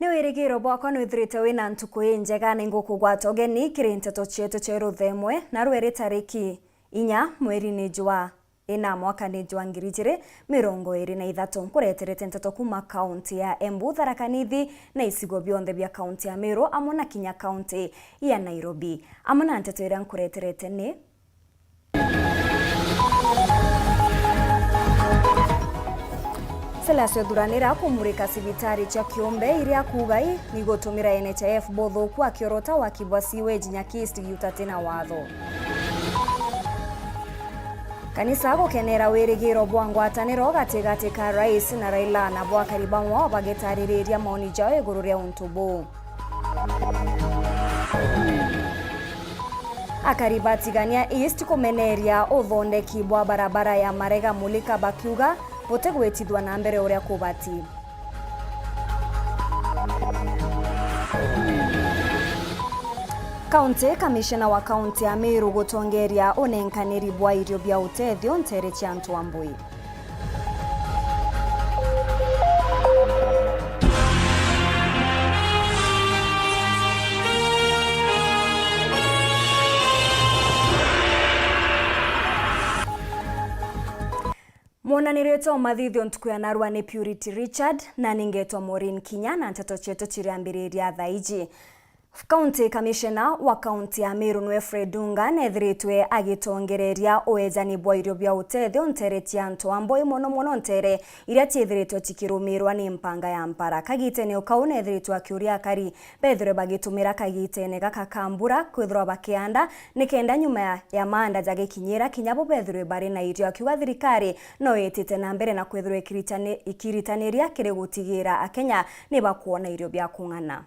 Ni wirigiro bwakwa nwithirite wina ntuku njega ni ngukugwata ugeni kiri nteto chietu cheru themwe na rwere tariki 4 mweri-ini jwa ina mwaka-ini jwa 2023 nkureterete nteto kuma kaunti ya Embu, Tharaka Nithi na isigo bionthe bia kaunti ya Meru amwe na Kinya kaunti ya Nairobi. Amwe na nteto iria nkureterete ni Selasio thuranira kumurika sibitari cha Kiombe iria kugai ni gutumira NHIF bothuku akiorota wakibwa sewage Nyakist giutatena watho. Kanisa gukenera wirigiro bwa ngwataniro gatigati ka rais na Raila na bwa karibamwa bagetariria maoni jao iguru ria untubu. Akaribatigania East kumeneria uthondeki bwa barabara ya Marega Mulika bakiuga bote gwetithwa na mbere uria kubati. County Commissioner wa kaunti ya Meru gutongeria unenkaniri bwa irio bia utethio ntere cia antu ambui. Mwonanireto mathithio ntuku ya narua ni Purity Richard na ningetwa MAUREEN KINYA na nteto chetu chiriambiriria thaiji. County Commissioner wa kaunti ya Meru nwe Fred Dunga nethiritwe agitongereria uejani bwa irio bia utethio ntere cia antu ambui mono ntere iria tiethiritwe tikirumirwa ni mpanga ya mpara. Kagitene ukau nethiritwe akiuria akari bethire bagitumira kagitene gaka kambura kwithirwa bakianda nikenda nyuma ya maanda jagikinyira kinyabo bethire bari na irio akiuga thirikari no yetite na mbere na kwithirwa ikiritaniria kiri gutigira akenya ni bakuona irio bia kung'ana.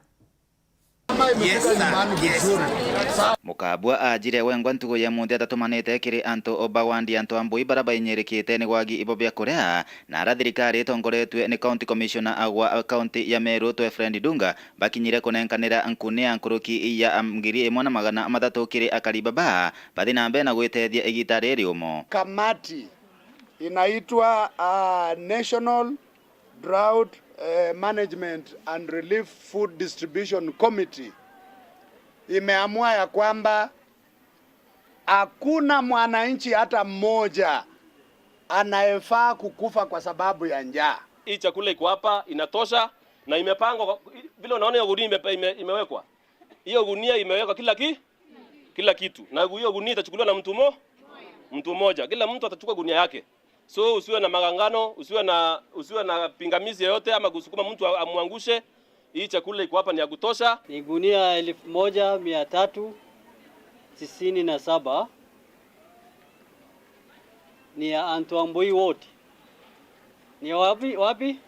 Mukabwa ajire wengwa ntugo ya munthi atatumanite kiri antu obawandi antu ambui baraba inyerikite ni gwagi ibo bia kurea na ara thirikari itongoretwe ni County Commissioner agwa kaunti ya Meru twe Fred Dunga bakinyire kunenkanira nkune ankuruki ya ngiri 1,300 kiri akaribaba bathi na mbe na gwitethia igitari riomo. Kamati inaitwa National Drought Management and Relief Food Distribution Committee imeamua ya kwamba hakuna mwananchi hata mmoja anayefaa kukufa kwa sababu ya njaa. Hii chakula iko hapa inatosha na imepangwa vile unaona hiyo gunia imewekwa. Hiyo gunia imewekwa kila kitu. Na hiyo gunia itachukuliwa na mtu mmoja. Kila mtu atachukua gunia yake. So usiwe na magangano, usiwe na pingamizi yoyote ama kusukuma mtu amwangushe. Hii chakula iko hapa ni ya kutosha. Ni gunia 1397 ni ya antu ambui wote. Ni wapi?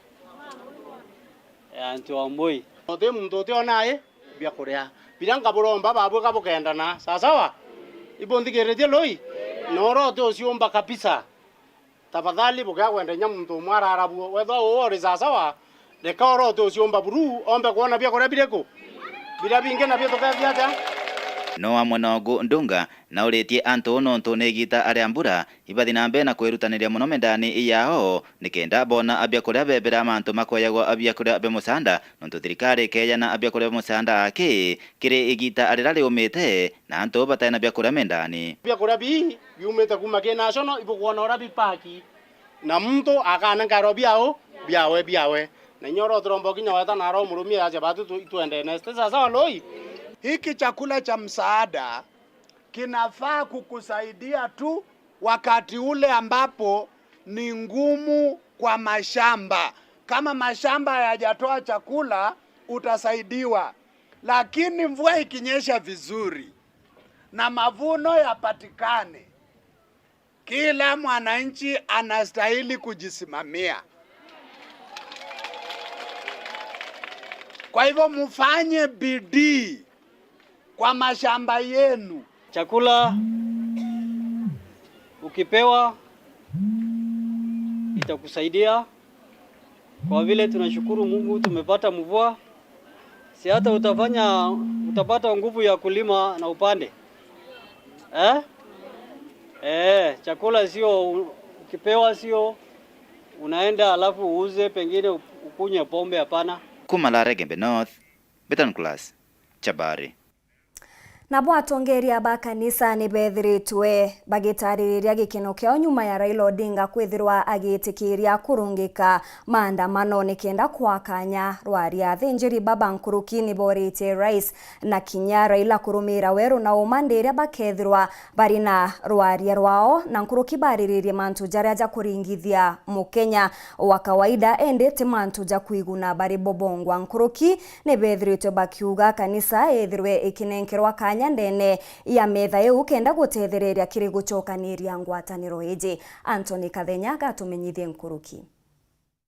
Ya antu ambui. Ote mtote onaye bia kurea. Biranga buromba babu kabukendana. Sawa? Ibondigereje loi. Norote osiomba kabisa. Tafadhali buga kwenda nyamuntu mwara arabu wetho wori sawa deka orote usiomba buru ombe kuona bia kore bireko bila binge na bia tokavyata no amwe nogu Ndunga na uretie antu nontu negita aria mbura ibathi na mbe na kwirutaniria muno mendani yao nikenda bona abia kuria bebera mantu makoyagwa abia kuria be musanda nontu thirikari keya na abia kuria musanda ake kiri igita arirari umite na antu batena abia kuria mendani bia kuria bi biumete kuma ke national ibo kuona ora bipaki na mtu akana ngaro biawe na nyoro trombo kinya wata na ro murumia aje batu tuende neste sasa loi. Hiki chakula cha msaada kinafaa kukusaidia tu wakati ule ambapo ni ngumu kwa mashamba. Kama mashamba hayajatoa chakula utasaidiwa. Lakini mvua ikinyesha vizuri na mavuno yapatikane, kila mwananchi anastahili kujisimamia. Kwa hivyo mfanye bidii kwa mashamba yenu. Chakula ukipewa itakusaidia. Kwa vile tunashukuru Mungu tumepata mvua. Si hata utapata nguvu ya kulima na upande. Chakula sio ukipewa sio unaenda alafu uuze pengine ukunywe pombe, hapana. Kumalare Gembe North, Betan Class, Chabari. Nabo atongeria ba kanisa ni bethiritwe bagitariria gikeno kyo nyuma ya Raila Odinga kwithirwa agitikiria kurungika maandamano nikenda kwakanya rwaria thinjiri baba nkuruki ni borite rais na KINYA Raila kurumira Weru na umandiria bakethirwa bari na rwaria rwao na nkuruki bariririe mantu jaria ja kuringithia mukenya wa kawaida endete mantu ja kuiguna bari bobongwa nkuruki ni bethiritwe bakiuga kanisa ethirwe ikinenkerwa ndene ya metha yu kenda gutethereria kiri gucokaniria ngwataniro iji. Anthony Kathenya gatumenyithie nkuruki.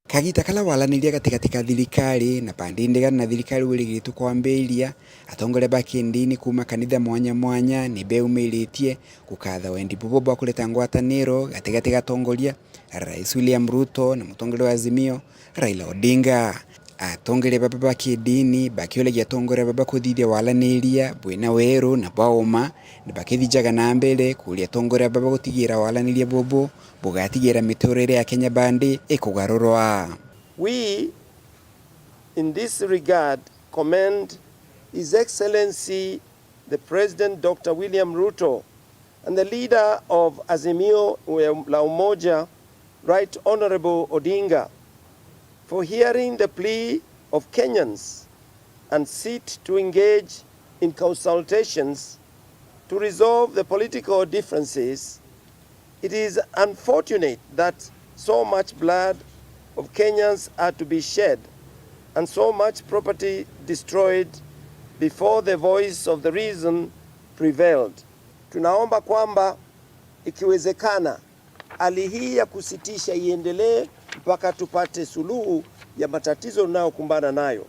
Kagita kala walaniria katika thirikari na pandindega na thirikari wirigitu kwambiria atongole bakindini kuma kanitha mwanya mwanya ni beumiritie kukatha wendi bobo kuleta ngwataniro katika tongolia Rais William Ruto na mutongole wa Azimio Raila Odinga. Atongere baba bakidini bakiole yatongore baba kuthithia walaniria bwina Weru na baoma ni bakithijaga na mbele kulia tongore baba gutigira walaniria bobo bugatigira mitorere ya Kenya bandi ikugarurwa. We in this regard commend His Excellency the President Dr. William Ruto and the leader of Azimio la Umoja, Right Honorable Odinga, for hearing the plea of Kenyans and sit to engage in consultations to resolve the political differences. It is unfortunate that so much blood of Kenyans are to be shed and so much property destroyed before the voice of the reason prevailed. Tunaomba kwamba ikiwezekana hali hii ya kusitisha iendelee mpaka tupate suluhu ya matatizo tunayokumbana nayo.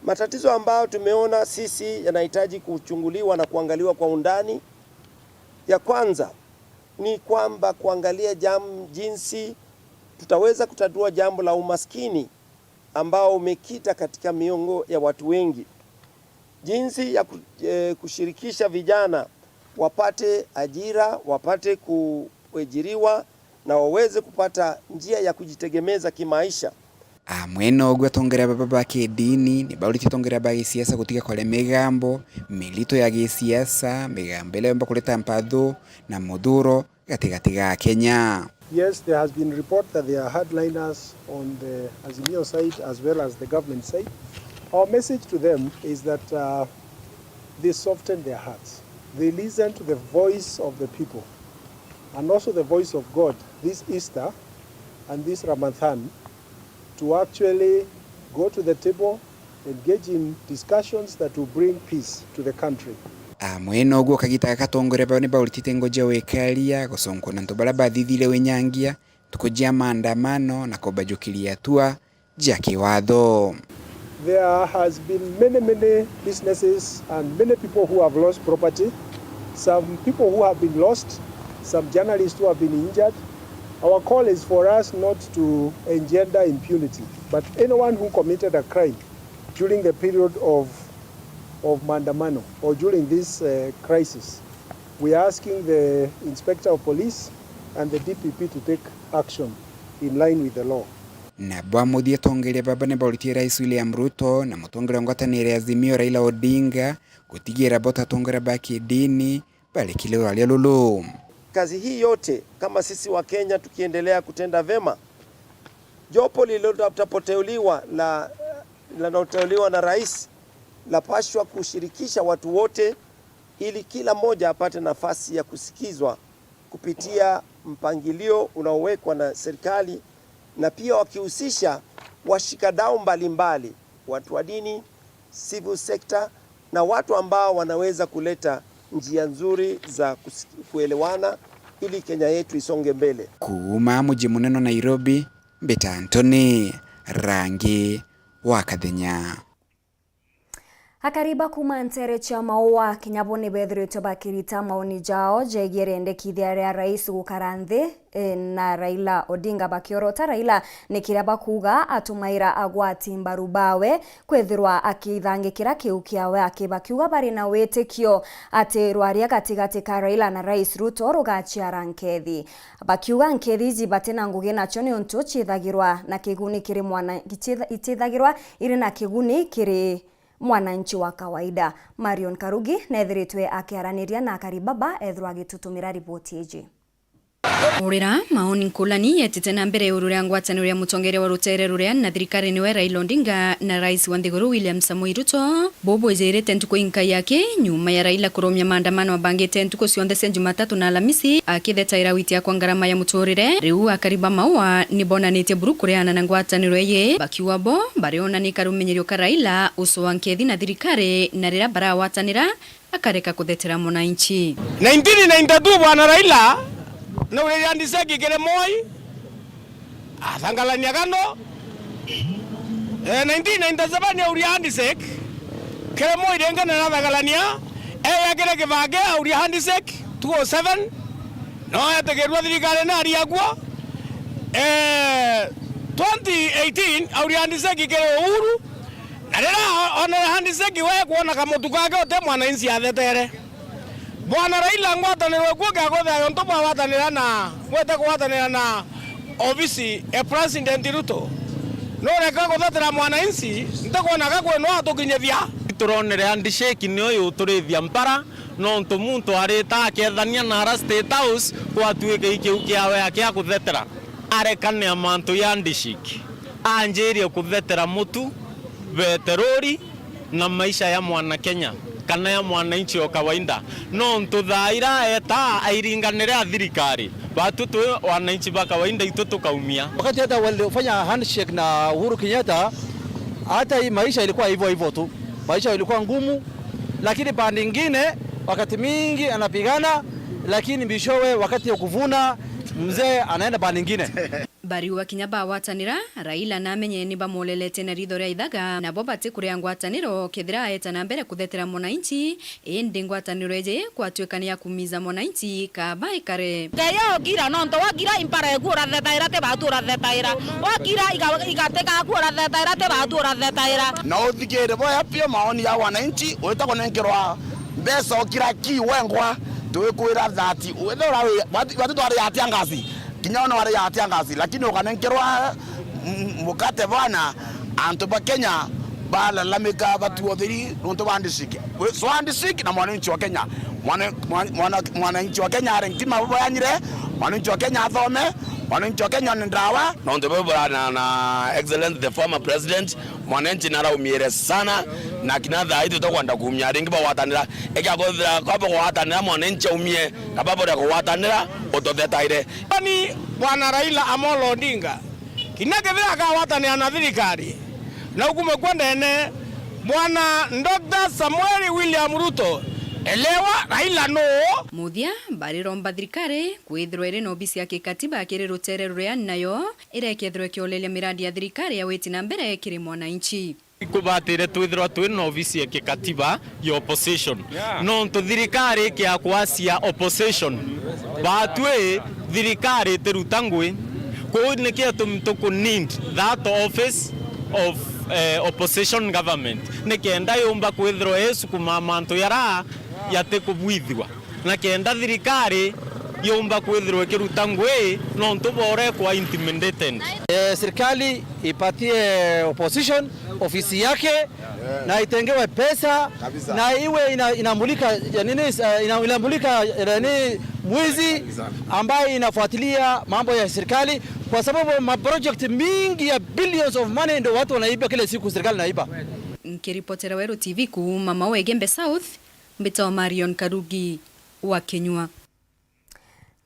Matatizo ambayo tumeona sisi yanahitaji kuchunguliwa na kuangaliwa kwa undani. Ya kwanza ni kwamba kuangalia jinsi tutaweza kutatua jambo la umaskini ambao umekita katika miongo ya watu wengi. Jinsi ya kushirikisha vijana wapate ajira, wapate kuajiriwa na waweze kupata njia ya kujitegemeza kimaisha. Mweno ogwa tongera baba bakidini ni bauliti tongera bagi siasa kutika kole megambo milito ya gisiasa megambele mba kuleta mpatho na moduro katika Kenya. Yes, there has been report that there are hardliners on the Azimio side as well as the government side. Our message to them is that they soften their hearts. They listen to the voice of the people and also the voice of God this Easter and this Ramadan to actually go to the table, engage in discussions that will bring peace to the country. Mweno ogwo kagita katongore bane baulitite ngoje wekalia gosonko na ntobala bathithile wenyangia tukujia maandamano na kobajukilia tua jaki wadho. There has been many businesses and many people who have lost property. Some people who have been lost, some journalists who have been injured. Our call is for us not to engender impunity, but anyone who committed a crime during the period of maandamano or during this crisis, we are asking the Inspector of Police and the DPP to take action in line with the law. Na bwamudia tongere baba ne bauliti Rais William Ruto na mutongere ngwatanire Azimio Raila Odinga kutigira bota tongere baki dini bali kile wale lulu. Kazi hii yote kama sisi wa Kenya tukiendelea kutenda vema, jopo lililotapoteuliwa na rais la pashwa kushirikisha watu wote ili kila mmoja apate nafasi ya kusikizwa kupitia mpangilio unaowekwa na serikali, na pia wakihusisha washikadau mbalimbali, watu wa dini, civil sector na watu ambao wanaweza kuleta njia nzuri za kuelewana ili Kenya yetu isonge mbele. Kuuma muji muneno Nairobi, Beta Anthony, Rangi wa Kathenya. Hakariba kuma ntere cha maua kinyabone bethirito bakirita maoni jao jegerende kithia rais gukaranthi na Raila Odinga bakiorota Raila nikiraba kuga atumaira agwati mbarubawe kwethirwa akithangikira kiu kiawe akibakiuga bari na wetekio ati rwaria gatigati ka Raila na Rais Ruto rugachiara nkethi bakiuga nkethi jibatena ngugi nacho ni untu chithagirwa na kiguni kiri mwana itithagirwa iri na kiguni kiri mwananchi wa kawaida. Marion Karugi nethiritwe akiaraniria na Karibaba ethirwa agitutumira ripoti iji. Urira maoni nkulani yetite na mbere ururia ngwataniro ya mutongere wa rutere ruria na thirikari niwe Raila Odinga na Rais wa Nthiguru William Samoei Ruto bobo ezerete ntuko inka yake nyuma ya Raila kuromya maandamano abangite ntuko cionthese Jumatatu na Alhamisi akithetaira witia kwa ngarama ya muturire riu akariba maua nibonanite burukuriana na ngwataniro ye bakiwa bo bariona ni karumenyerio ka Raila uso wa nkethi na thirikari na rira bara watanira akareka kuthetera mwananchi 1992 bwana Raila na ule yandiseki kile moi athangalania gano 1997 ya uri yandiseki kile moi dengana na thangalania ya kile kivage uri yandiseki 207 no yategerwa thirikari na ari agwa 2018 uri yandiseki kile uhuru na rira ona yandiseki we kuona kamutu kake ote mwananchi athetere. Bwana Raila ngwataniro kuga gothayo ntoma watanira na gwete gwatanira na ofisi e President Ruto no reka gothatira mwananchi ntakona gakwe no atukinyithia turonere handshake ni uyu turithia mpara no ntumuntu arita akethania na State House kwatuike ikiu kiawe akia kuthetera arekane amantu ya handshake anjirie kuthetera mutu veterori na maisha ya mwana Kenya kana ya mwananchi wa kawaida no ntuthaira eta airinganire thirikari batutu wananchi ba kawaida itutu kaumia. Wakati hata walifanya handshake na Uhuru Kenyatta hata hii maisha ilikuwa hivyo hivyo tu, maisha ilikuwa ngumu, lakini pande nyingine wakati mingi anapigana, lakini bishowe wakati ya kuvuna mzee anaenda pande nyingine. Bari wa kinyaba watanira Raila na menye ni bamolelete na ritho ria ithaga na bobate kuria ngwataniro kethira eta na mbere kuthetera mwananchi indi ngwataniro eje kwatwekania kumiza mwananchi kaba ikare ngeyo gira no nto wagira impara gura thetaira te batura thetaira wagira igateka gura thetaira te batura thetaira na uthigire boya pia maoni ya wananchi wetako nenkerwa mbeso kira ki wengwa tuikwira thati wethora watu twari atiangazi kinyona wale ya atiangazi lakini ukanenkerwa mukate bana antu ba Kenya bala lamika batu othiri nto bandishiki so bandishiki na mwananchi wa Kenya mwananchi wa Kenya arentima baba yanyire mwananchi wa Kenya athome mwananchi wa Kenya ndawa na nto baba na excellent the former president mwananchi naraumiere sana na kinatha itu tokwenda kumya ringi ba watanira eka gothira kwa bo watanira mwananchi umie kababo ya watanira utothetaire ni bwana Raila Amolo Odinga kinake vile akawatanira na thirikari na ukume kwenda ene bwana Dr. Samuel William Ruto elewa Raila no muthia bari romba thirikari kwithirwa iri no bisi ya kikatiba kiri rutere ruria nayo irekethirwe kiolelia miradi ya thirikari ya weti na mbere kiri mwananchi kubatire twithirwa twina ofisi ya kikatiba ya opposition no nto thirikari kia kwasia opposition batwe thirikari terutangwe ko nikia tumtuku need that office of opposition government nikenda yomba kwithirwa yesu kuma mantu yara yate kubwithwa na kenda thirikari yomba kwithirwa kirutangwe no ntubore kwa intimidated. Serikali ipatie opposition ofisi yake na itengewe pesa kabisa. Na iwe inamulika inamulika mwizi ambaye inafuatilia mambo ya serikali kwa sababu maproject mingi ya billions of money ndio watu wanaiba kila siku, serikali naiba. Nikiripotera Weru TV ku mama wa Gembe South mbito Marion Karugi wa KINYA.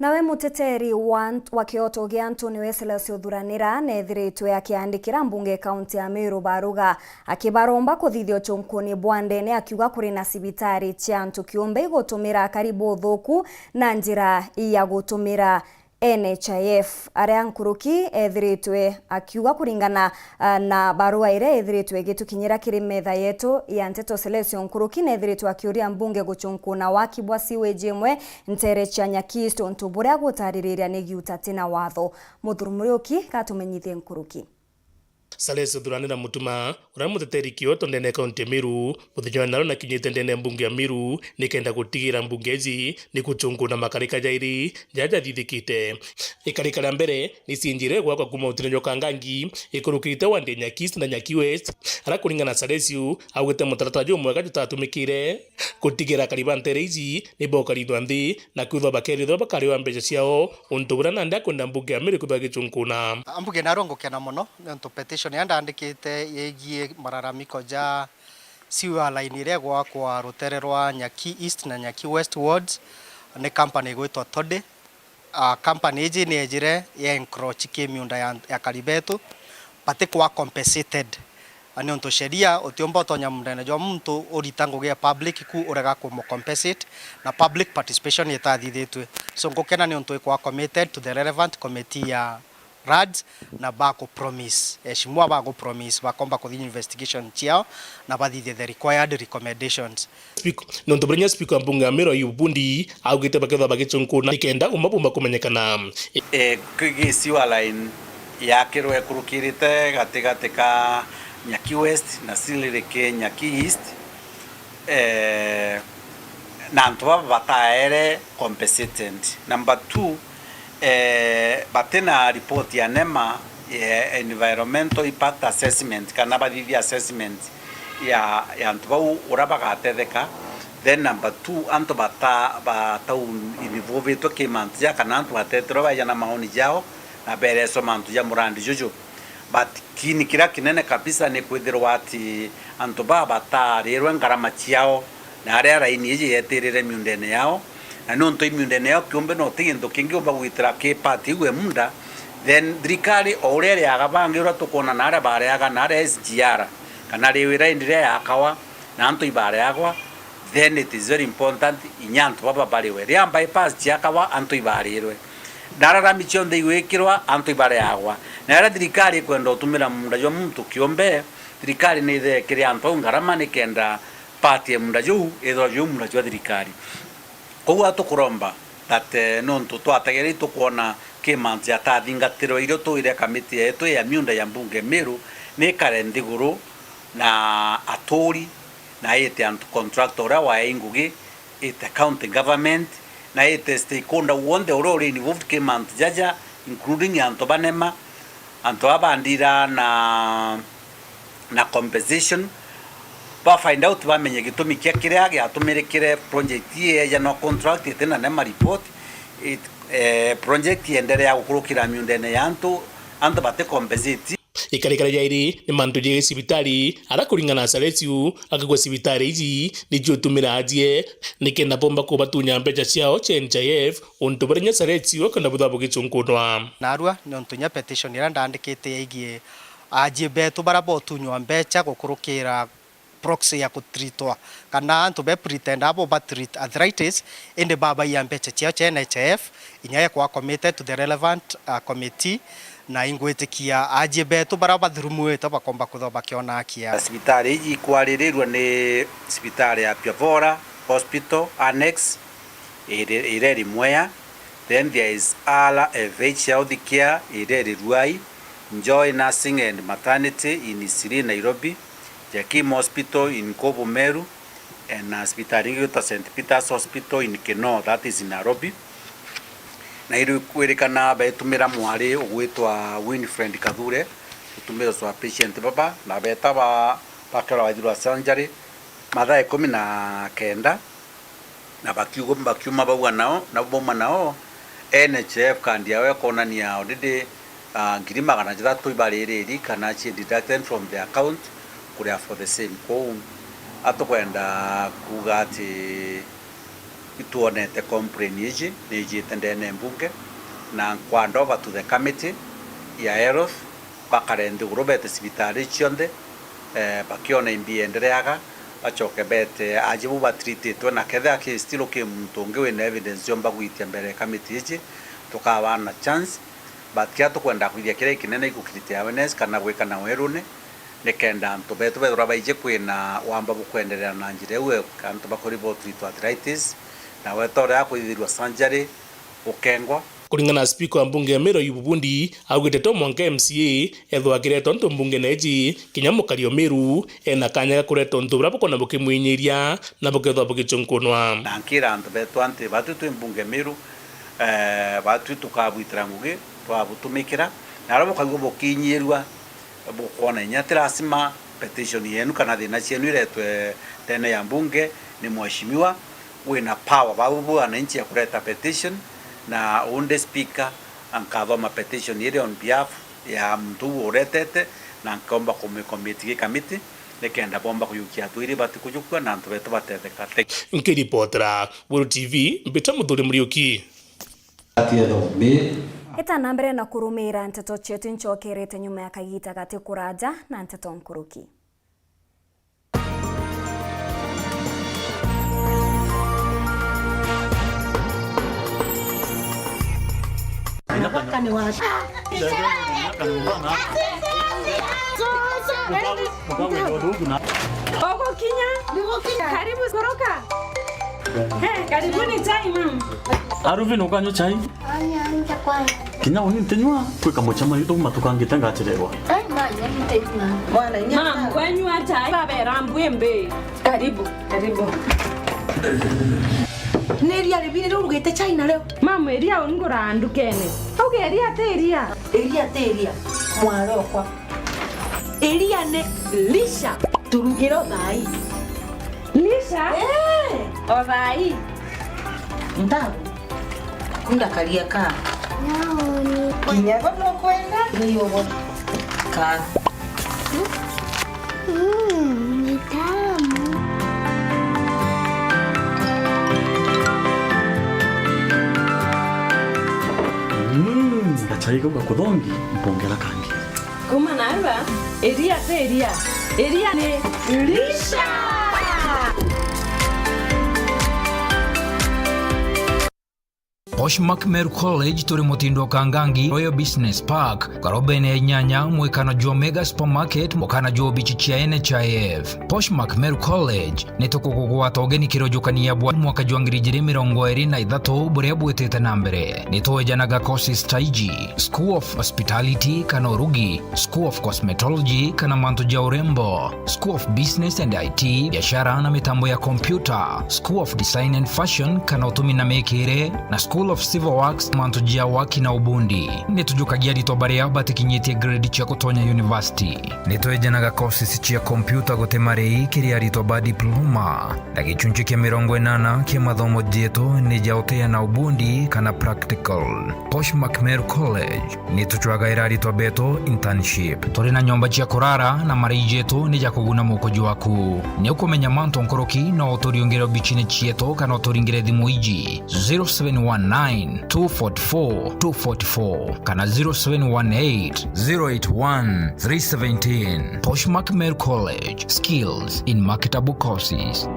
Nawe muteteri wa Kyoto Giantu ni wesela siothuranira nethiritwe akiandikira mbunge kaunti ya Meru baruga akibaromba kuthithio chomkoni bwandene akiuga kuri na sibitari cha antu kiumbe gutumira karibu thuku na njira ya gutumira NHIF aria nkuruki ethiritwe akiuga kuringana na barua ire ethiritwe gitukinyira kiri metha yetu ya Nteto Celestion nkuruki nethiritwe akiuria mbunge guchunkuna waki bwa siweji Imwe ntere cha Nyakisto ntuburia gutaririria nigiuta tina watho muthurumurioki katumenyithie nkuruki Saleso thuranira mutuma ura muteteri Kyoto ndene kaunti Meru muthenya naro na kinyite ndene mbunge ya Meru nikenda gutigira mbungezi ni kuchunguna makarika jairi jaja thithikite ikarika rya mbere ni sinjire gwakwa kuma utirenyo kangangi ikurukite wande Nyakisto na Nyaki West ara kuringana Saleso augite mutaratara jo mwega tutatumikire gutigira kariba ntereizi ni bokaritwa nthi na kuthwa bakeritwa bakariwa mbeca ciao untubura na ndakwenda mbunge ya Meru kuthagicunguna ambuge narongo kena muno nto petition yandandikite yegie mararamiko ja siwa line ire kwa rutere rwa Nyaki East na Nyaki West wards ne company gwitwa Tode company iji ni ejire ya encroach miunda ya karibetu pate kwa compensated ani onto sheria otiomba tonya mndene jo mtu oritango ge public ku urega ku mo compensate na public participation yetathithitwe so ngokena ni onto kwa committed to the relevant committee ya RADS na bako promise eshimwa bako promise bakomba ku investigation chiao na bathithie the required recommendations no ntobrenya speaker mbunge ya Meru yubundi augite baketha bagichunkuna ikenda umabumba kumenyekana kigisiwa line yakirwe kurukirite gategateka Nyaki West na silirike Nyaki East na ntwa bataere compensated. Number 2 batena report ya NEMA environmental impact assessment kana bathithia assessment ya ntwa urabagathetheka. Then number 2 anto bata involve to kemantu ya kana antu batetero bayana maoni jao na bereso mantu ya murandi jojo. But kini kira kinene kabisa ni kwithirwa ati antu bata rirwe ngarama ciao na aria raini iji yetirire miundene yao na nonto miundene yao kiumbe no tiginto kingi oba gwitira ke party gwe munda then thirikari orere agabangirwa tukona na aria bareaga na aria SGR kana riwira indire yakawa na antu ibare yagwa then it is very important inyantu baba bariwe ria bypass ciakawa antu ibarirwe darara michonde iwekirwa antu ibare yagwa na ara thirikari kwenda utumira munda jo muntu kiombe thirikari ni thekire antu ngarama ni kenda party munda jo ethwa jo munda jo thirikari koguo tukuromba that nontu twatageri tukuona kimanzi ya tathingatiro irio tuire kamiti yetu ya miunda ya mbunge Meru ni kare ndiguru na atori na ite antu contractor wa ingugi ite county government na ite stakeholder wonde orore involved kimanzi jaja including antu banema antu abandira na compensation ba find out bamenye gitumi kia kiria giatumirikire project ye ya no contract itena NEMA report project yendelea gukurukira miundene ya antu bate compensate ikarikara jairi ni mantu je sibitari ara kuringana na Salesu akagwa sibitari iji ni jotumira ajie nikenda bomba ko batunya mbeca ciao NHIF onto barenya Salesu kana buthabo gichunkunwa narua ni ontunya petition ira ndandikite igie ajie betu barabo tunywa mbeca gukurukira proxy ya kutritwa kana antu be pretend abo batreat arthritis ende baba ya mbeca ciao cha NHIF inyaya kwa committed to the relevant committee na ingwetikia ajie betu baraba thurumuete bakomba kuthoba kiona kia sibitari iji kwaririrwa ni sibitari ya Piavora Hospital Annex ireri Imwe. Then there is RFH Health Care ireri Ruai, Joy Nursing and Maternity in Isiri Nairobi, Jakim Hospital in Kobo Meru, and hospital in St. Peter's Hospital in Keno, that is in Nairobi. Na iri kwirikana betumira mwari ugwitwa Winfred Kadhure utumira swa patient baba na beta bakara waithirwa surgery mathaa 19 na bakiuma bauga nao na boma nao NHIF kandi yawe konania already ngiri 300 ibariri kana chi deducted from the account kuria for the same ko atokwenda kugati ituonete complain yiji niji tendene mbunge na kwanda over to the committee ya health bakarende urobete sibitari chionde bakiona imbiendereaga bachoke bete ajibu batreated na ketha ke still ke mtonge we evidence yomba gwitia mbere committee yiji tukawana chance but kia tukwenda kwithia kire kinene igukirite awareness kana gwikana werune nikenda antu betu bethura baije kwina wamba bukwenderera na njire we kantu bakori bo treat arthritis na wetore akwithirwa surgery ukengwa kuringana na spika wa mbunge ya Meru Yububundi augite to mwanka MCA ethwa kireto ntu mbunge neji kinya mukario Meru ena kanya ga kureto ntu bra bukona bukimwinyiria na bukethwa bukichunkunwa na nkira antu betu ante batu tu mbunge Meru batu tukabwitira ngugi twabutumikira na aro bukagwo bukinyirwa bukona nyatira asima petition yenu kana thina cienu iretwe tene ya mbunge ni mheshimiwa wina power babu wananchi ya kuleta petition na unde speaker ankadhoma petition ile on behalf ya mtu uretete na nkomba committee committee nekenda bomba kuyukia tuiri bati kujukwa na ntu betu batetheka nkiripotera Weru TV mbita muthuri muriuki Itana mbere na kurumira Nteto chetu nchokerete nyuma ya kagita gati kuraja na Nteto nkuruki. Ogo Kinya, karibu koroka. Karibuni chai mama. Aruvi nokanywa chai? Anya kwanza. Kinya unitenywa kwika mochama yuto matukangite ngachirewa. Manya nitenywa. Bwana nyama. Mama kwanywa chai. Baba rambwembe. Karibu. Neria ribire urugete chai na leo. Mama eria ungora ndukene. Auge eria teria. Eria. Mwarokwa. Eria ne lisha. Turugiro thai. Lisha? Othai. Ndabu. Kunda karia ka. Naoni. Kinya gono kwenda? Ndio gono. Ka. Ni tamu. Chai kwa kudongi mpongela kangi. Kuma naiba? Eria ne lisha. Poshmark Meru College turi mutindo kangangi Royal Business Park karobene nyanya mwekana jua Mega Supermarket mukana jua bichichia NHIF. Poshmark Meru College nitokugugwa togeni kirojukania bwa mwaka jua ngirijiri 23 buria bwetete na mbere nitowejanaga courses taiji School of Hospitality kana Urugi, School of Cosmetology kana manto ja urembo, School of Business and IT biashara na mitambo ya computer, School of Design and Fashion kana utumi na mekere na School of Civil Works mantujia waki na ubundi nitujukagia litobarea batikinyetie grade chia kutonya university nitoejanaga courses chia computer gotemarei kiria litoba diploma na gichunchi kia 80 kia mathomo dieto nijaotea na ubundi kana practical. Poshmark Meru College nituchwaga irari tobeto internship turi na nyomba chia kurara na mariji yetu nija kuguna mukoji waku ni ukumenya manto nkoroki na otoriongera bichine chieto kana otoringire thimu iji 0719-244-244 kana 0718-081-317. Poshmark Meru College, skills in marketable courses.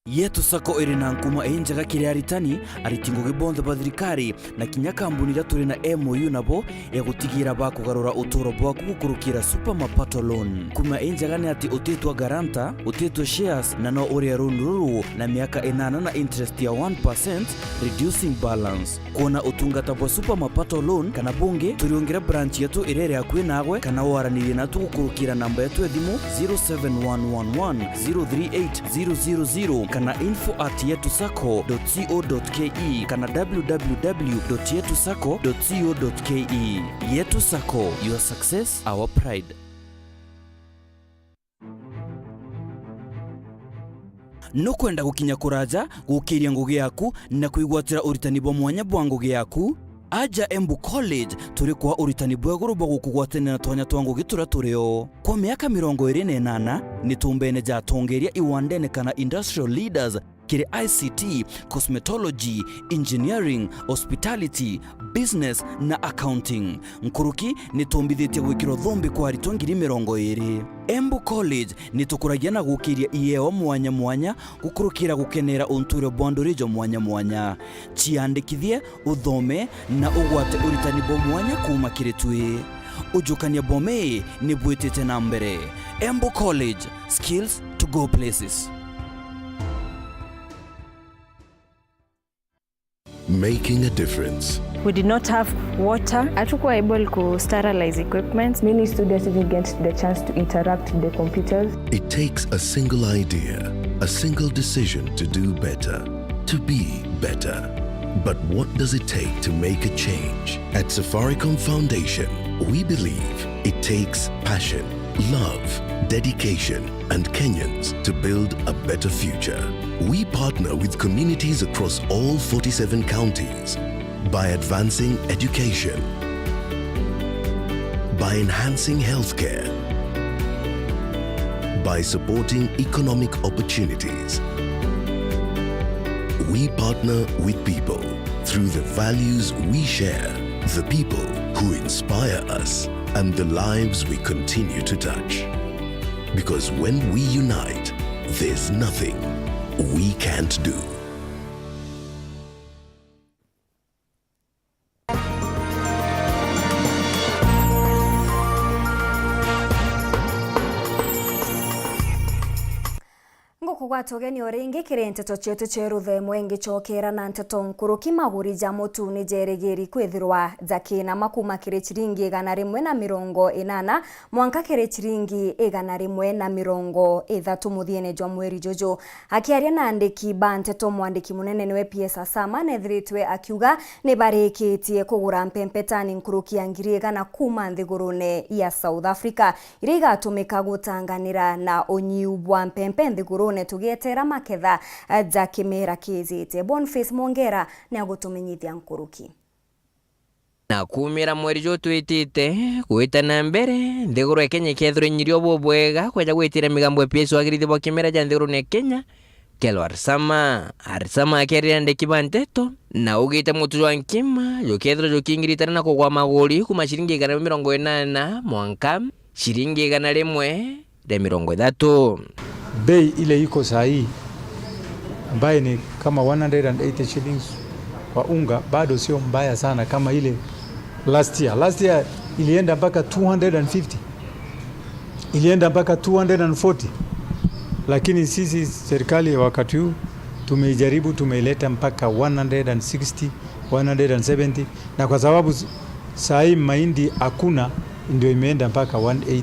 Yetu sako irina nkuma enjaga kiri aritani aritingo gibonde bathirikari na kinya kambuni ira turi na MOU nabo ya gutigira bakugarura utoro bwaku gukurukira super mapato loan kuma enjaga ni ati utetwa garanta utetwa shares na no uri runuru na miaka 8 na interest ya 1% reducing balance kuona utungata bwa super mapato loan kana bunge turiongera branch yetu irere akwe nagwe kana waranire na tugukurukira namba yetu ya thimu 0711038000 kana info@yetusako.co.ke kana www.yetusako.co.ke. Yetu Sako, your success, our pride. No kwenda gukinya kuraja gukiria ngugi yaku na kuigwatira uritani bwa mwanya bwa ngugi yaku aja Embu College turi kwa uritani bwa guruba gukugwatene na twanya twangu gitura tureo kwa miaka 28 ni tumbene ja tongeria iwandene kana industrial leaders kiri ICT, cosmetology, engineering, hospitality, business na accounting. Nkuruki nitumbithitie gwikirwo thumbi kwa aritwo 2020. Embu College nitukuragia na gukiria ieo mwanya mwanya gukurukira gukenera unture bwandurijo mwanya mwanya. Ciandikithie, uthome na ugwate uritani bo mwanya kuma kiritwi. Ujukania bome ni bwitite na mbere. Embu College, skills to go places. Making a difference. We did not have water. Hatukuwa able to sterilize equipment. Many students didn't get the chance to interact with the computers. It takes a single idea, a single decision to do better, to be better. But what does it take to make a change? At Safaricom Foundation, we believe it takes passion, love, dedication, and Kenyans to build a better future. We partner with communities across all 47 counties by advancing education, by enhancing healthcare, by supporting economic opportunities. We partner with people through the values we share, the people who inspire us, and the lives we continue to touch. Because when we unite, there's nothing we can't do. Gwatogeni oringi kiri Nteto chetu cheruthe mwengi chokera na Nteto nkuruki maguri ja mutu ni jeregeri kwithirwa jakina makuma kiri chiringi 180 mwanka kiri chiringi 130 muthiene jwa mweri jojo. Akiaria na andiki ba Nteto, mwandiki munene niwe PS Sama nethiritwe akiuga ni barikitie kugura mpempetani nkuruki ya 100 kuma nthigurune ya South Africa iri igatumika gutanganira na unyiu bwa mpempe nthigurune tugetera maketha ja kimera kizite. Boniface Mongera ni agutumenyithia nkuruki na kumira mweri jo twitite kuitana mbere nthiguru ya Kenya kethire nyirio bobwega kweja gwitira migambo ya PS wagirithi bo kimera ja nthiguru ne Kenya kelo arsama akerira ndeki ba Nteto na ugite mutu wa nkima yo kethire jo kingiritana na kugwa maguri kuma shiringi 180 mwanka shiringi 130. Bei ile iko sahi ambaye ni kama 180 shillings kwa unga bado sio mbaya sana kama ile last year ilienda mpaka 250, ilienda mpaka 240, lakini sisi serikali ya wakati huu tumeijaribu, tumeileta mpaka 160, 170, na kwa sababu sahi mahindi hakuna ndio imeenda mpaka 180.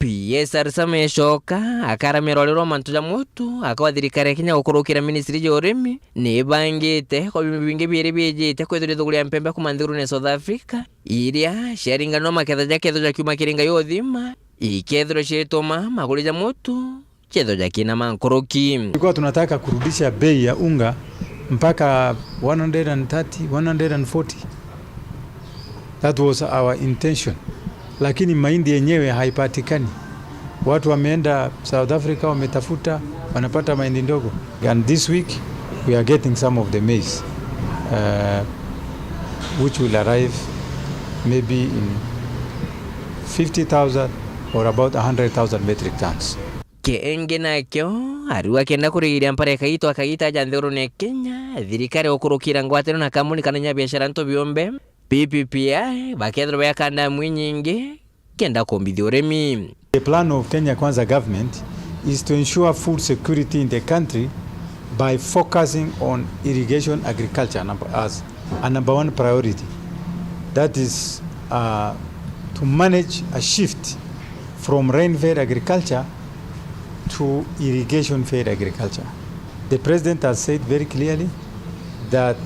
PS arsame shoka akaramira rero mantu ja mutu akawa thirikari Kenya gukurukira ministry ya urimi ni bangite ko bingi biri bijite kwethire thuguri mpembe kuma nthiguru ne South Africa iria sharinga no maketha ja ketho ja kiuma kiringa yo thima ikethiro shitoma maguri ja mutu ketho ja kina mankuruki. Tulikuwa tunataka kurudisha bei ya unga mpaka 130, 140. That was our intention. Lakini mahindi yenyewe haipatikani. Watu wameenda South Africa wametafuta, wanapata mahindi ndogo. And this week we are getting some of the maize which will arrive maybe in 50,000 or about 100,000 metric tons. Keenge nakyo ariwa kenda kurigiria mpare kaito akagita ja nthiguru ne Kenya thirikari gukurukira ngwatiro na kamuni kananya biashara nto biombe PPPI bakethro bayakanda mwinyingi kenda kombithia urimi. The plan of Kenya Kwanza government is to ensure food security in the country by focusing on irrigation agriculture as a number one priority. That is to manage a shift from rain-fed agriculture to irrigation-fed agriculture. The president has said very clearly that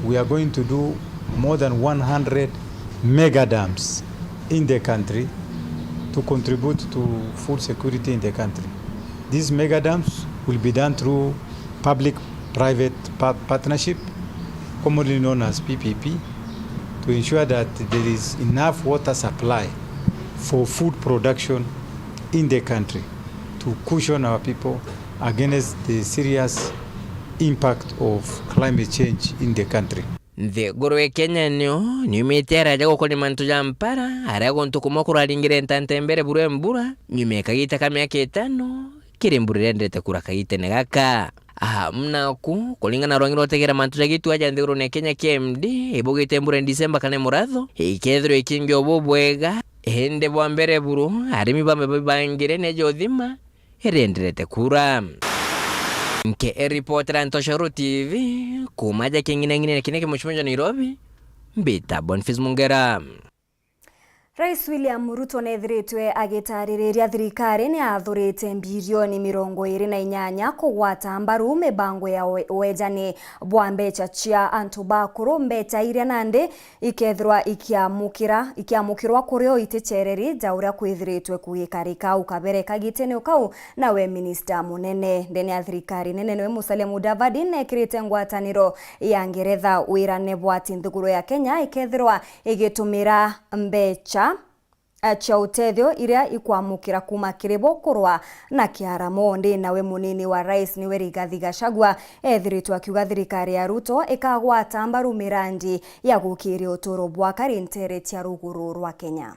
we are going to do more than 100 mega dams in the country to contribute to food security in the country. These mega dams will be done through public-private partnership, commonly known as PPP, to ensure that there is enough water supply for food production in the country to cushion our people against the serious impact of climate change in the country. Nthiguru ya Kenya nyumite araja gukoni mantu ja mpara aria gontu kumokuraringire ntante mbere buru mbura nyume kagita kamya ketano kiri mburu rendete kura kagite negaka mnaku kulingana rwangiro otegera mantu ja gitu aja nthiguru ne Kenya KMD ibugite mbura December kane muratho ikethro ikingyo bobwega hende bwa mbere buru arimi bambe bangire nejo thima renderete kura. Nke reporter Nteto TV kumaja kingine kineke mchunja Nairobi mbita Boniface Mungera. Rais William Ruto nethiritwe agitariria thirikari ni athurite bilioni 28 kugwata mbaru mibango ya wejani bwa mbeca cia antu bakuru mbeca iria nande ikethirwa ikiamukirwa kurio itichereri jauria kwithiritwe kugikarika ukabere kagitene ukau nawe minister munene ndeni ya thirikari nene niwe Musalia Mudavadi nekirite ngwataniro ya Ngeretha wirane bwati nthiguru ya Kenya ikethirwa igitumira mbeca cha utethio iria ikwamukira kuma kiribo kurwa na kiaramo ndi nawe munini wa rais ni Rigathi Gachagua ethiritwa kiuga thirikari ya Ruto ikagwata mbaru mirandi ya gukiri uturo bwa karintere tia ruguru rwa Kenya.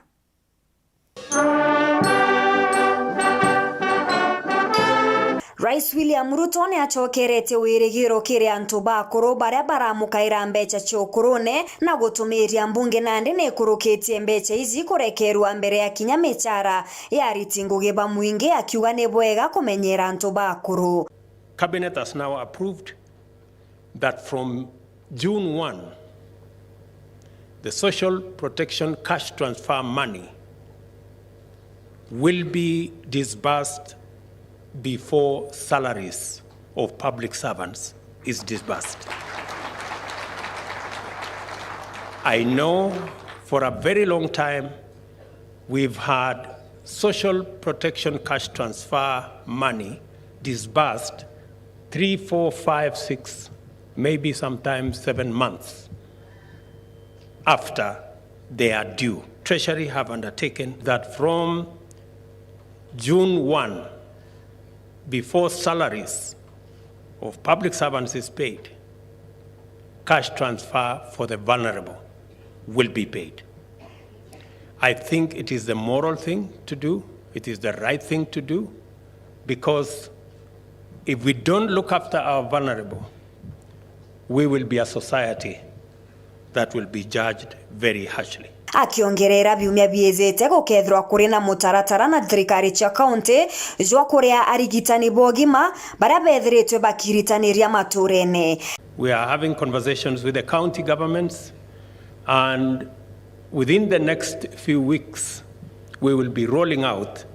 Rais William Ruto ne achokerete wirigiro kiri antu bakuru baria baramukaira mbeca chokurune na gutumiria mbunge nandi ne kuruketie mbeca izi kurekerwa mbere ya kinya michara ya ritinguge ba mwingi akiuga ne bwega kumenyera antu bakuru. Cabinet has now approved that from June 1 the social protection cash transfer money will be disbursed before salaries of public servants is disbursed. I know for a very long time we've had social protection cash transfer money disbursed 3, 4, 5, 6, maybe sometimes 7 months after they are due. Treasury have undertaken that from June 1, before salaries of public servants is paid, cash transfer for the vulnerable will be paid. I think it is the moral thing to do. It is the right thing to do, because if we don't look after our vulnerable, we will be a society that will be judged very harshly. Akiongerera biumia biezete gukethirwa kuri na mutaratara na thirikari cia county jwa kuria arigitani bogima baria bethiritwe bakiritaniria maturene. We are having conversations with the county governments, and within the next few weeks we will be rolling out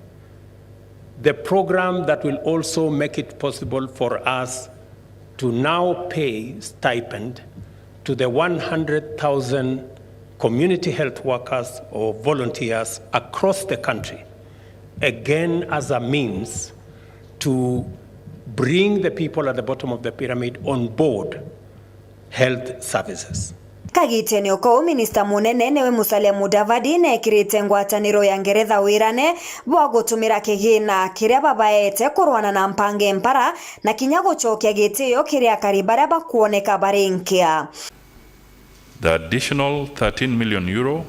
the program that will also make it possible for us to now pay stipend to the 100,000 community health workers or volunteers across the country, again as a means to bring the people at the bottom of the pyramid on board health services. Kagitene uko minister munene newe Musalia Mudavadi nekirite ngwataniro ya Ngeretha wirane bwa gutumira kigina kiria babaete kurwana na mpange mpara na kinya gucokia gitio kiria karibara bakuoneka barenkia. The additional 13 million euro,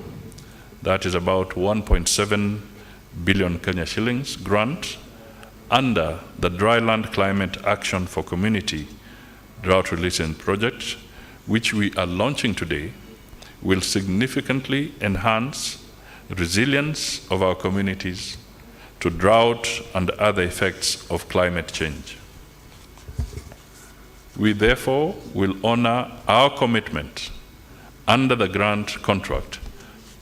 that is about 1.7 billion Kenya shillings grant under the Dryland Climate Action for Community Drought Resilience Project, which we are launching today, will significantly enhance resilience of our communities to drought and other effects of climate change. We therefore will honor our commitment under the grant contract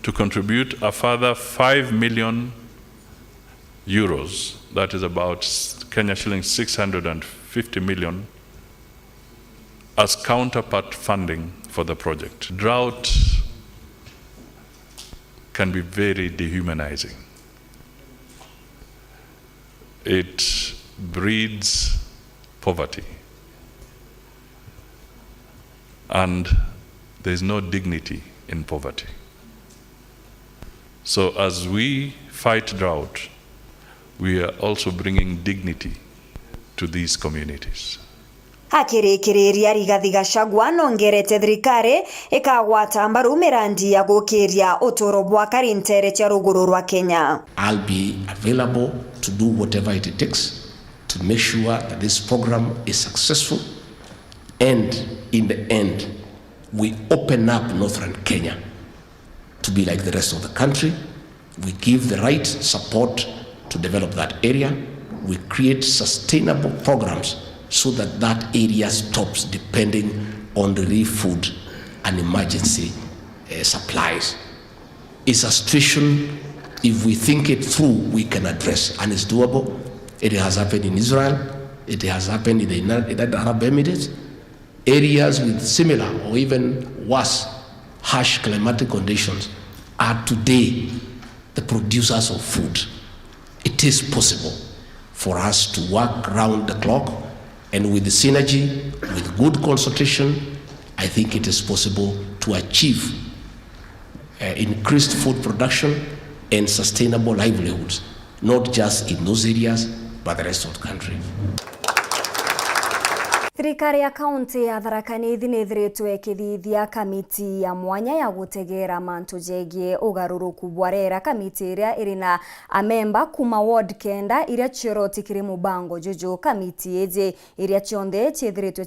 to contribute a further 5 million euros, that is about Kenya shillings 650 million, as counterpart funding for the project. Drought can be very dehumanizing. It breeds poverty, and there is no dignity in poverty. So as we fight drought, we are also bringing dignity to these communities. akirikiria Rigathi Gachagua nongerete thirikari ikagwata mbaru mirandi ya gukiria uturo bwa karintere cia ruguru rwa Kenya. I'll be available to do whatever it takes to make sure that this program is successful, and in the end we open up northern Kenya to be like the rest of the country. We give the right support to develop that area. We create sustainable programs so that that area stops depending on relief food and emergency supplies. It's a situation, if we think it through, we can address, and it's doable. It has happened in Israel. It has happened in the United Arab Emirates. Areas with similar or even worse harsh climatic conditions are today the producers of food. It is possible for us to work around the clock, and with the synergy, with good consultation, I think it is possible to achieve increased food production and sustainable livelihoods, not just in those areas, but the rest of the country. Thirikari ya kaunti ya Tharaka Nithi nithiritwe ikithithia kamiti ya mwanya ya gutegera mantu jegie ugaruruku bwa rera. Kamiti iria irina amemba kuma ward kenda iria chioroti kiri mubango juju. Kamiti eje iria chionde chiethiritwe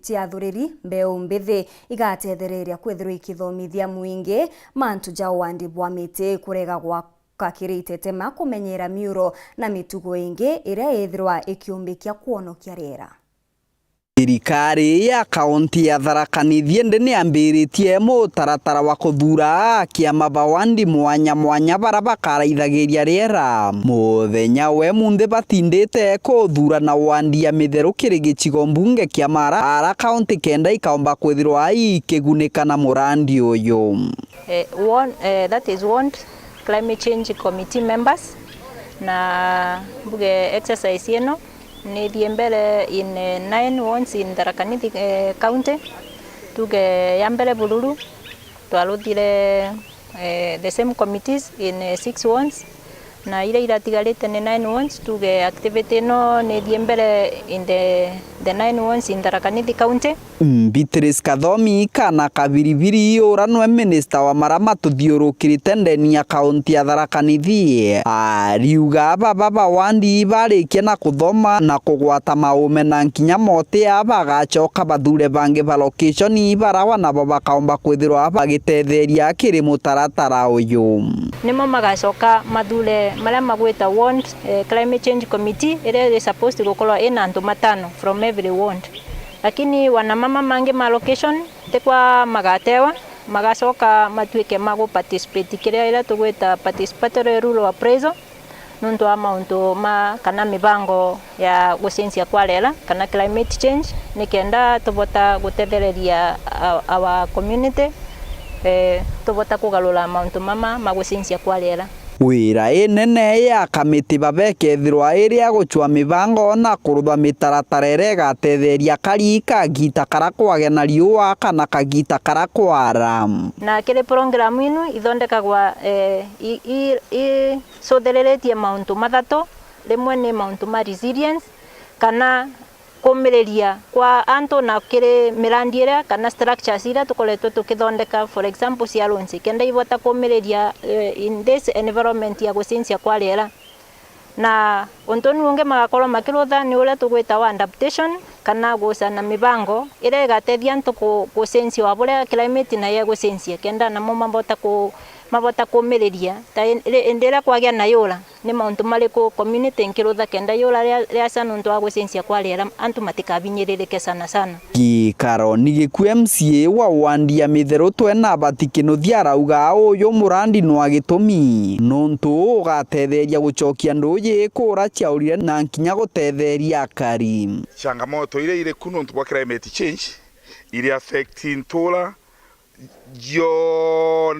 chiathuriri mbeu mbithi igatethereria kwithirwa ikithomithia mwingi mantu ja wandi bwa miti kurega gwa kakirite tema kumenyera miuro na mitugo ingi iria ethirwa ikiumbikia kuonokia rera. Thirikari ya kaunti ya Tharaka Nithi ni ambiritie mutaratara wa kuthura kiama bawandi mwanya mwanya bara bakaraithagiria riera. Muthenya we munthi batindite kuthura na wandi ya mitheru kiri gicigo mbunge kia Mara kaunti kenda ikaomba kwithirwa ikigunika na murandi uyu. That is one climate change committee members na buge exercise yeno ni diembele in 9 wards in Tharaka Nithi county. Tuge yambele bululu twaluthire the same committees in 6 wards na ile iratigarite ni 9 wards. Tuge activity no ni diembele in the 9 wards in Tharaka Nithi county. Beatrice Kathomi kana kabiribiri uranwe minister wa marama tuthiurukirite ndeni ya kaunti ya Tharaka Nithi ariuga baba wandi barikia na kuthoma na kugwata maume na nkinya mote abagacoka bathure bange ba location barawa nabo bakaomba kwithirwa bagitetheria kiri mutaratara uyu. Nimo magacoka mathure maria magwita ward climate change committee ere supposed to gukorwa ina antu matano from every ward. Lakini wanamama mange ma location tekwa magatewa magacoka matuike mago participate kiria ira tugwita participatory rural appraisal nundu amauntu ma kana mibango ya gucensia kwa rera kana climate change nikenda tubota gutethereria our community tubota kugarura amauntu mama magucensia kwa rera. Wira inene ya kamiti babekethirwa iria guchwa mibango na kurutha mitaratara ire gatetheria karika gita karakwage na riua kana kagita karakwara. Na kile program inu ithondekagwa sothereletie mauntu mathatu. Rimwe ni mauntu ma resilience kana kumireria kwa anto na kire mirandi ira kana structures ira tukoletwe tukithondeka, for example cia lonsi kenda ibota kumireria in this environment ya gucensia kwa rera. Na untoni unge magakorwo makirutha ni uria tugwita wa adaptation kana gucana mibango ira igatethia antu gucensia wa buria climate na ya gucensia kenda namo mabota kumireria ta endera kwagia na yura ni mauntu mariku community nkirutha kenda yura ria sana untu wa gucensia kwa rera antu matikabinyirike sana. Gikaro ni gikue MCA wa wandi ya mitheru twena batikinuthia arauga uyu murandi no agitumi nuntu ugatetheria gucokia nduye kura ciaurire na nkinya gutetheria akari. Changamoto ile ile kununtu wa climate change ile affecting tola jo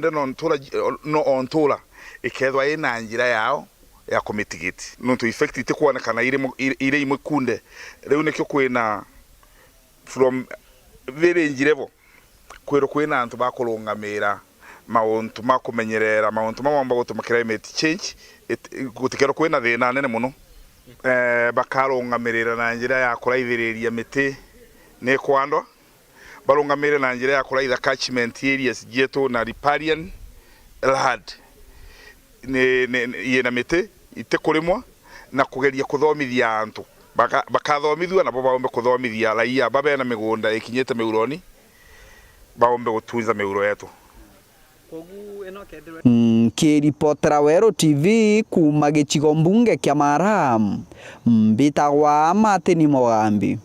no ontola ikethwa ina njira yao ya kumitigate nuntu effect ite kuonekana ile imwe kunde riu nikyo kwina from village level kwina antu bakulungamira mauntu makumenyerera mauntu mamamba gutuma climate change gutikero kwina thina nene muno bakalungamirira na njira ya kuraithiriria miti ne kwando balungamire na njira ya kuraitha catchment areas jeto na riparian land ne mite itekuremwa na kugeria kuthomithia antu bakathomithwa na baombe kuthomithia raia babe na migunda ikinyete miuroni baombe gutunza miuro yetu. Kiripotera Weru TV kuma gicigo mbunge kia Maram mbitagwa Matini Mogambi.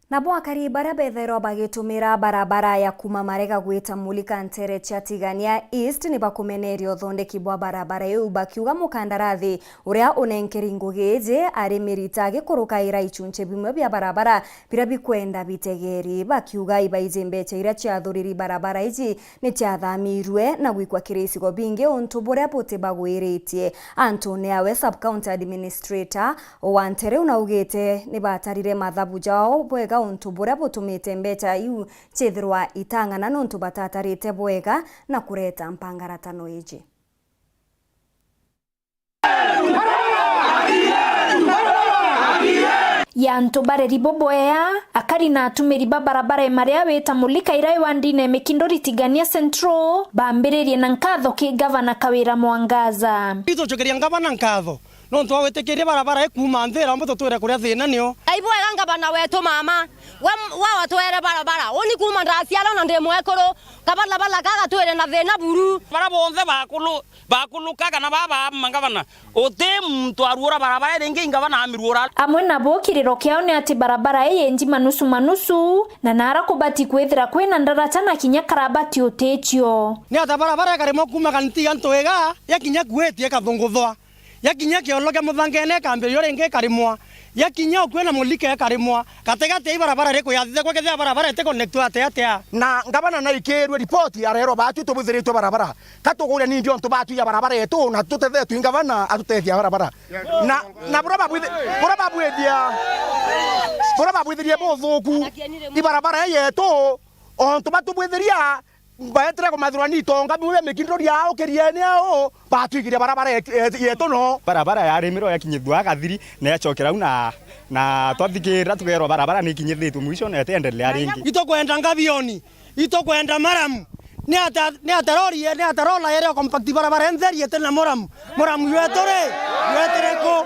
Nabo akari barabethero bagitumira barabara ya kuma Marega gwita mulika ntere chatigania East ni bakumenerio thondeki bwa barabara yu bakiuga mukandarathi uria unenkeri ngugeje ari mirita gikuruka ira ichunche bimwe bya barabara bira bikwenda bitegeri bakiuga ibaije mbeche ira chathuriri barabara iji ni chathamirwe na gwikwa kirisigo binge ontu buria bote bagwiritie. Antone awe sub county administrator wa ntere unaugete ni batarire mathabu jao bwega ontu buria butumite mbecha iu chethirwa itangana nontu batatarite bwega na kureta mpangaratano iji. Yanto bareri boboea akari na atumiri barabara maria weta mulika irai wandine mekindori tigania central bambererie na nkatho ki gavana Kawira Mwangaza. Ito chokeria gavana nkatho no ntwa wetekeria barabara ekuma nthira mbuto twere kuria thina nio aibo gavana wetu mama wa watwere barabara oni kuma ndasiala na ndemwe koro kabala bala kaga twere na thina buru bara bonze bakuluka kana baba mangavana ote mtu arura barabara ringi ngavana amirura amwe na bokiriro kiao ni ati barabara yenji manusu na nara kubati kwethira kwina ndarata na kinya karabati otechio ni ata barabara karimo kuma kantiga ntwega yakinya kwetie kathunguthwa yakinya kiologa muthangene kambirio ringi karimwa yakinya okwena mulike karimwa kategate ibarabara reko yathithe kwa kethe barabara ite connect atea na ngabana na ikirwe report arero batu tubuthiritwe barabara katugure ni ndio ntubatu ya barabara yetu na tutethe tu ngabana atutethia barabara na bora babwithia bothuku ibarabara yetu on tubatu bwithiria baetre ko madurani tonga biwe mekindori yao keriene yao batwigire barabara yetu no barabara ya remiro yakinyithwa gathiri na yachokera na twathikira tugero barabara ni kinyithitu mwisho na etendelea ringi itokwenda ngabioni itokwenda Maramu ni atarola yere compact barabara nzeri yetena Maramu yetereko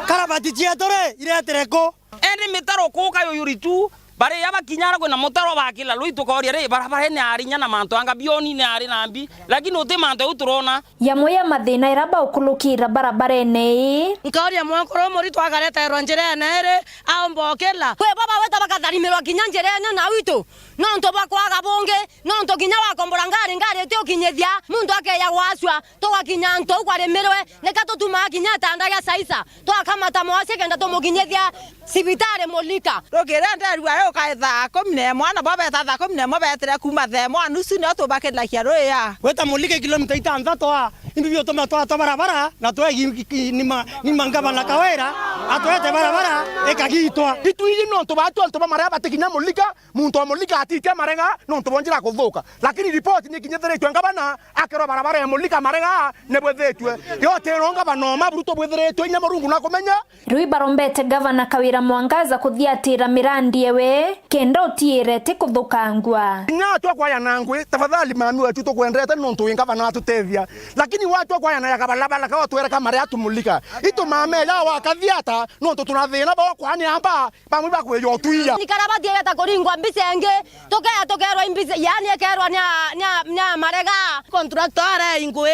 karabati yetore iretereko endi mitaro kuka yo yuritu bare yaba kinyara kwena motaro bakila luito koria re barabara ne arinya na manto anga bioni ne ari nambi lakini ote manto uturona yamwe ya mathina iraba ukulukira barabara ne nkaoria mwakoro mori twagareta ronjere nere aombokela kwe baba weta bakatharimiro kinyanjere na wito no nto bakwaga bonge no nto kinya wakombora ngari tio kinyethia mundu akeya gwacwa to wakinya nto kwaremerwe nekato tuma kinya tanda ya saisa to akamata mwase kenda to mukinyethia sibitare molika rogere ndarua yo kaitha komne mwana baba tata komne mobetre kuma the mwana usu no to bakela kiaro ya weta molika kilomita 6 toa imbio to barabara na to ni mangaba na Kawira atoete barabara ekagitwa ituiji no to batu maraba batekinya molika muntu molika atitia Marega no to bonjira kuthuka lakini report ni kinyethiritwe ngabana akero barabara ya molika Marega ne bwethetwe yote ronga banoma bruto bwethiritwe nya murungu na kumenya Rui barombete gavana Kawira Mwangaza kuthiatira mirandi ewe kenda otiirete kuthukangwa nya twakwaya nangwe tafadhali mami wetu tukwendete no to ngavana atutethia lakini watu akwaya na yakabalabala ka twere kama ria tumulika ito mame ya wakathiata no to tunathina ba kwani amba bamwe bakweyo tuia nikarabati ya takoringwa mbisenge tokerwa imbise yani ekerwa nya Marega contractor ingwe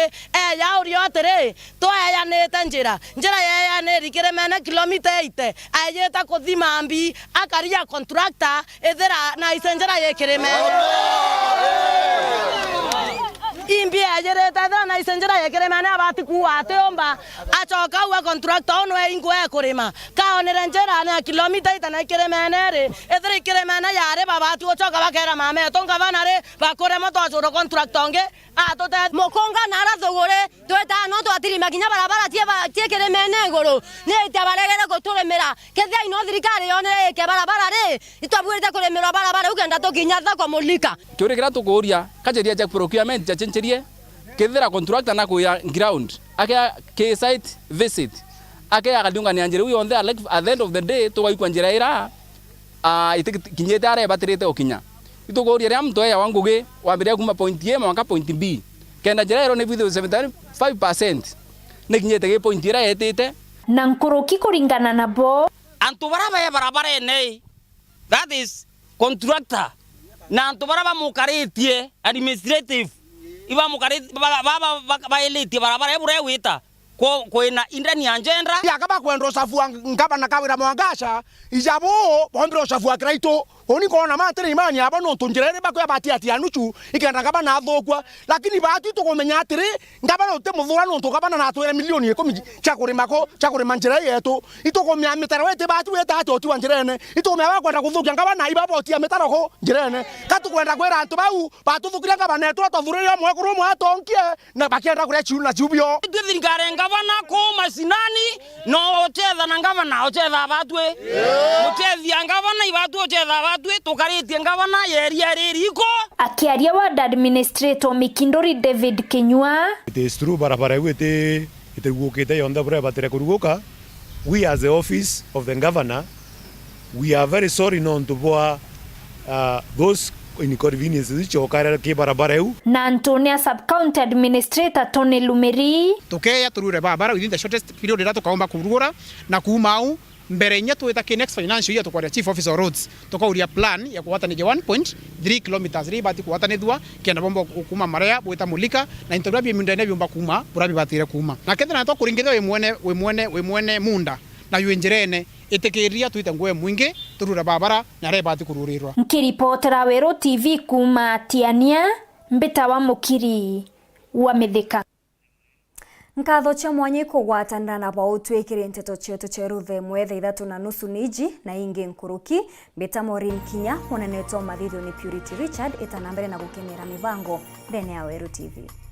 ya uriotere to ya neta njira ya ne rikere mena kilomita 8 ayeta kuthima ambi akaria contractor ethera na isenjera yekireme imbi ajereta na isenjera yekireme na abati kuate omba achoka wa contractor no ingwe kurima kaonera njera na kilomita 8 na kireme nere ethera kireme na yare babatu ochoka bakera mame tonga banare bakore moto achoro contractor nge atote mokonga nara thogore tweta no twatiri makinya barabara tie kireme negoro ne tabaregere ko turemera kethia ino thirikari yone ke barabara re itwabwirite kuremera barabara ugenda tukinya thako mulika turikira tukuria kajeria jack procurement jachencherie kethira contractor na kuya ground ake ke site visit ake akadunga ni anjere uyo at the end of the day to waikwa njira ira kinyete are batirite okinya itugoria ria mtu ya wangugi wambiria kuma point A mwaka point B kenda njira ero ni video 75% ni kinyete ge point ira yetete na nkuruki kuringana na bo antu barabara ene that is contractor na antu mukaritie administrative iba mukariti baba elite barabara ebure wita ko ina indani agenda ya kaba kwendo safu ngaba na kawira mwangasha ijabo bombiro safu akraito oni kona matire imani aba no tunjirere bako ya bati ati anuchu ikenda ngaba na thokwa lakini batu to komenya atire ngaba no temuthura no to na atwere milioni 10 chakuri manjira yetu itokomya mitaro wete batu weta ati otu wanjirene itokomya bakwenda kuthukia ngaba na iba boti ya mitaro ko njirene katu kwenda kwera antu batu thukira ngaba netu atothure mwe kuru mwe atonkie na bakienda kure chiu na chubio thingare ngabana ko masinani no ochetha na ngabana ochetha batwe ochetha ngabana ibatu ochetha batwe tukaritie ngabana yeria ririko akiaria wa administrator Mikindori David KINYA it is true barabara wete itugukite yonda bure batire kuruguka we as the office of the governor we are very sorry non to boa those inconveniences chokara ke barabara eu na Antonia sub county administrator Tony Lumeri tukeya turure barabara within the shortest period ira tukaomba kurugura na kumau mbere nya tuita ke next financial year tukwaria chief officer of roads tukauria plan ya kuwatanije 1.3 kilometers ribati kuwatanithwa kenda bombo kuma maria bwita mulika na intorabi mindene byumba kuma burabi batire kuma na kenda na to kuringithwa we mwene munda na yuenjerene itekeria tuite ngwe mwingi turura barabara na rebati kururirwa nkiripotera Weru TV kuma Tiania mbita wa mukiri wa Mithika nkatho cha mwanye kugwatanira na bautwikire nteto chetu cheruthe mwethe 3:30 niji na ingi nkuruki mbita MAUREEN Kinya ona neto mathithio ni Purity Richard itanambere na gukenera mibango ndene ya Weru TV.